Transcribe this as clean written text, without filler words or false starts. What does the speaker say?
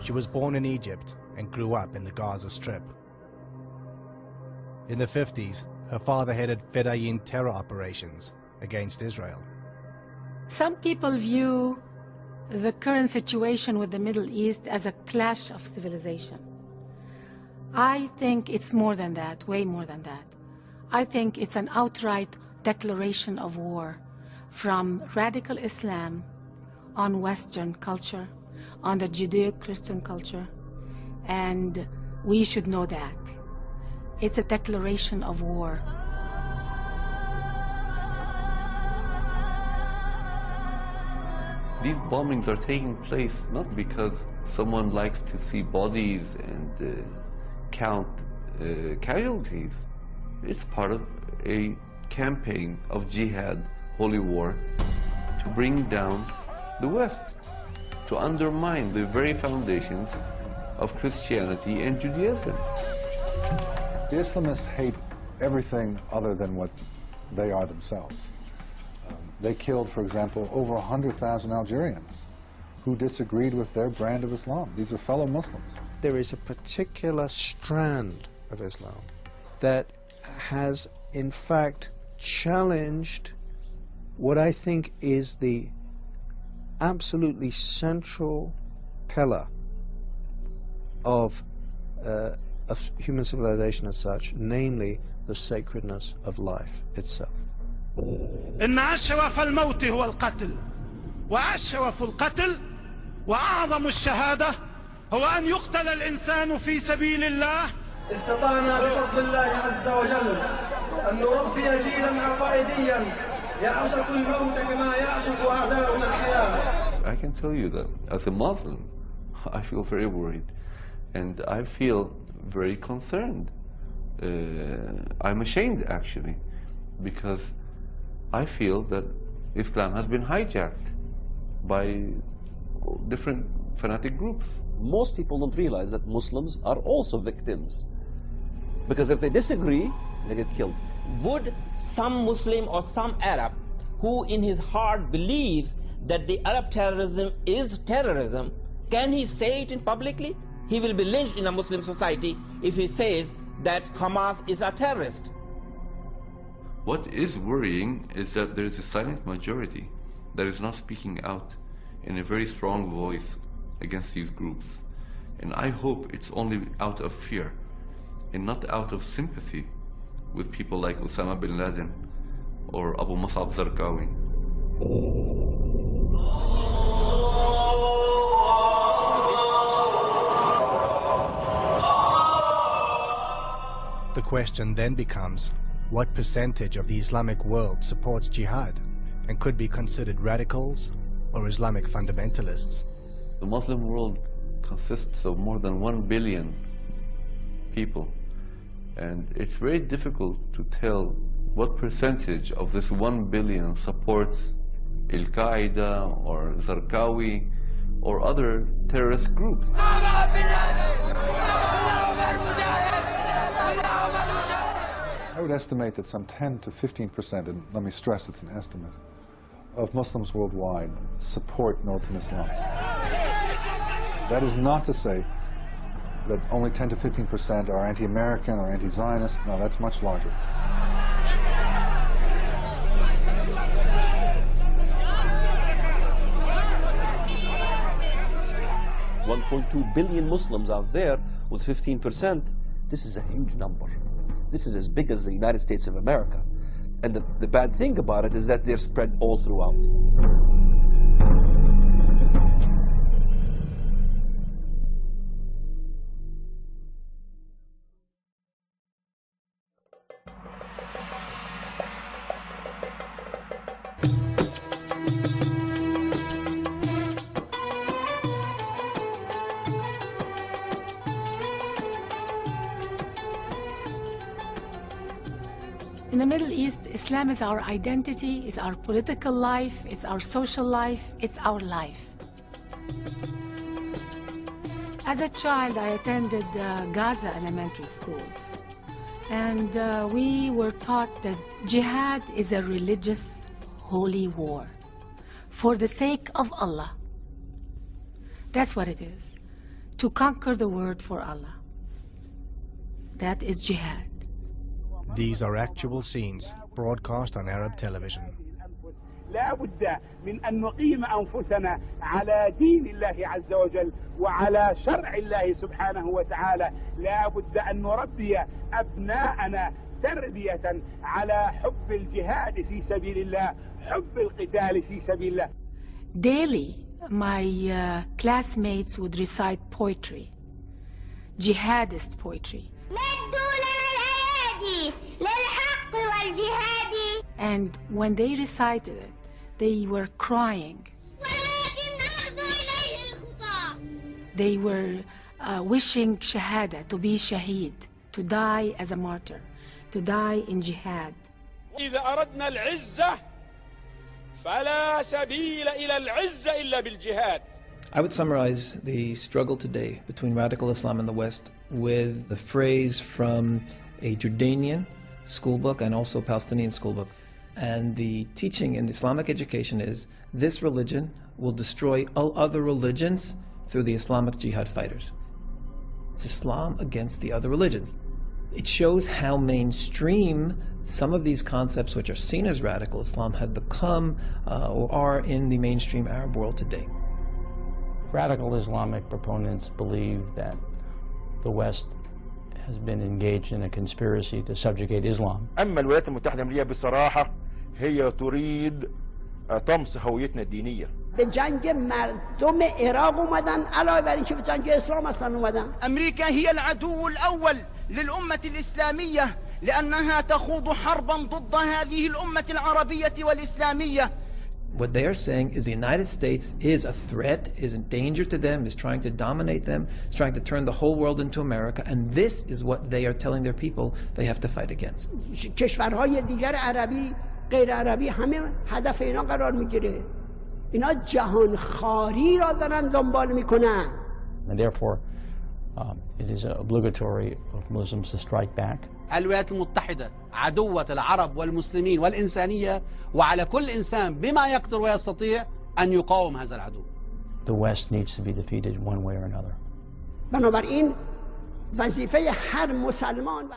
She was born in Egypt and grew up in the Gaza Strip. In the 50s, her father headed Fedayeen terror operations against Israel. Some people view the current situation with the Middle East as a clash of civilization. I think it's more than that, way more than that. I think it's an outright declaration of war from radical Islam on Western culture, on the Judeo-Christian culture, and we should know that. It's a declaration of war. These bombings are taking place not because someone likes to see bodies and count casualties. It's part of a campaign of jihad, holy war, to bring down the West, to undermine the very foundations of Christianity and Judaism. The Islamists hate everything other than what they are themselves. They killed, for example, over 100,000 Algerians who disagreed with their brand of Islam. These are fellow Muslims. There is a particular strand of Islam that has, in fact, challenged what I think is the absolutely central pillar of human civilization as such, namely the sacredness of life itself. إن أشرف الموت هو القتل وأشرف القتل وأعظم الشهادة هو أن يقتل الإنسان في سبيل الله. استطعنا بفضل الله عز وجل أن نربي جيلا عقائديا يعشق الموت كما يعشق أعداؤنا الحياة. I can tell you that as a Muslim, I feel very worried and I feel very concerned. I'm ashamed actually, because I feel that Islam has been hijacked by different fanatic groups. Most people don't realize that Muslims are also victims, because if they disagree, they get killed. Would some Muslim or some Arab who in his heart believes that the Arab terrorism is terrorism, can he say it in publicly? He will be lynched in a Muslim society if he says that Hamas is a terrorist. What is worrying is that there is a silent majority that is not speaking out in a very strong voice against these groups. And I hope it's only out of fear and not out of sympathy with people like Osama bin Laden or Abu Musab Zarqawi. The question then becomes, what percentage of the Islamic world supports jihad and could be considered radicals or Islamic fundamentalists? The Muslim world consists of more than 1 billion people, and it's very difficult to tell what percentage of this 1 billion supports Al-Qaeda or Zarqawi or other terrorist groups. I would estimate that some 10 to 15%, and let me stress it's an estimate, of Muslims worldwide support militant Islam. That is not to say that only 10 to 15% are anti-American or anti-Zionist. No, that's much larger. $1.2 billion Muslims out there with 15%. This is a huge number. This is as big as the United States of America. And the bad thing about it is that they're spread all throughout. Middle East, Islam is our identity, it's our political life, it's our social life, it's our life. As a child, I attended Gaza elementary schools. And we were taught that jihad is a religious, holy war for the sake of Allah. That's what it is, to conquer the world for Allah. That is jihad. These are actual scenes broadcast on Arab television. لا بد من أن نقيم أنفسنا على دين الله عز وجل وعلى شرع الله سبحانه وتعالى. لا بد أن نربي أبناءنا تربية على حب الجهاد في سبيل الله، حب القتال في سبيل الله. Daily, my classmates would recite poetry, jihadist poetry. And when they recited it, they were crying. They were wishing shahada, to be shaheed, to die as a martyr, to die in jihad. إذا أردنا العزة فلا سبيل إلى العزة إلا بالجهاد. I would summarize the struggle today between radical Islam in the West with the phrase from a Jordanian schoolbook and also Palestinian schoolbook. And the teaching in the Islamic education is this religion will destroy all other religions through the Islamic jihad fighters. It's Islam against the other religions. It shows how mainstream some of these concepts which are seen as radical Islam have become or are in the mainstream Arab world today. Radical Islamic proponents believe that the West has been engaged in a conspiracy to subjugate Islam. أما الولايات المتحدة الأمريكية بصراحة هي تريد طمس هويتنا الدينية. به جنگ مردم عراق اومدن علاوه بر اینکه به جنگ اسلام اصلا اومدن. امریکا هي العدو الاول للامه الاسلاميه لانها تخوض حربا ضد هذه الامه العربيه والاسلاميه. What they are saying is the United States is a threat, is a danger to them, is trying to dominate them, is trying to turn the whole world into America, and this is what they are telling their people they have to fight against. کشورهای دیگر عربی غیر عربی همه هدف اینا قرار میگیره. اینا جهان خاری را دارن دنبال میکنن. And therefore, it is obligatory of Muslims to strike back. الولايات المتحدة عدوة العرب والمسلمين والإنسانية وعلى كل إنسان بما يقدر ويستطيع أن يقاوم هذا العدو. The West needs to be defeated one way or another. بنابراین وظیفه هر مسلمان